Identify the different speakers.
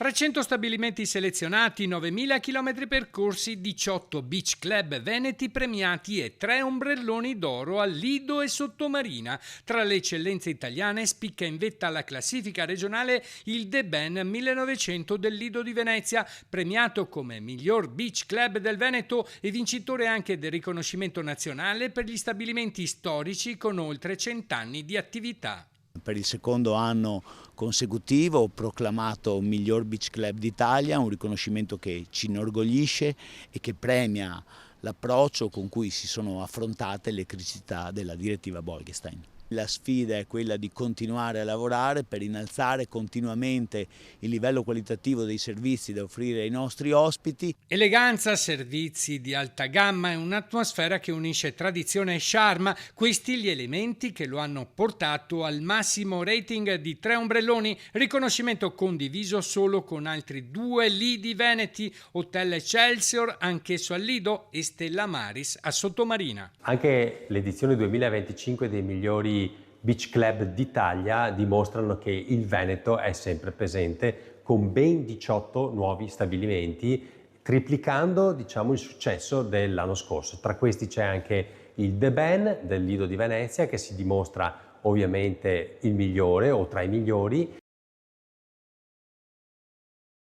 Speaker 1: 300 stabilimenti selezionati, 9.000 chilometri percorsi, 18 beach club veneti premiati e 3 ombrelloni d'oro a Lido e Sottomarina. Tra le eccellenze italiane spicca in vetta alla classifica regionale il The Ben 1900 del Lido di Venezia, premiato come miglior beach club del Veneto e vincitore anche del riconoscimento nazionale per gli stabilimenti storici con oltre 100 anni di attività.
Speaker 2: Per il secondo anno consecutivo ho proclamato miglior beach club d'Italia, un riconoscimento che ci inorgoglisce e che premia l'approccio con cui si sono affrontate le criticità della direttiva Bolkestein. La sfida è quella di continuare a lavorare per innalzare continuamente il livello qualitativo dei servizi da offrire ai nostri ospiti.
Speaker 1: Eleganza, servizi di alta gamma e un'atmosfera che unisce tradizione e charme, questi gli elementi che lo hanno portato al massimo rating di 3 ombrelloni, riconoscimento condiviso solo con altri 2 lidi veneti, Hotel Excelsior anch'esso al Lido e Stella Maris a Sottomarina.
Speaker 3: Anche l'edizione 2025 dei migliori beach club d'Italia dimostrano che il Veneto è sempre presente con ben 18 nuovi stabilimenti, triplicando il successo dell'anno scorso. Tra questi c'è anche il The Ben del Lido di Venezia che si dimostra ovviamente il migliore o tra i migliori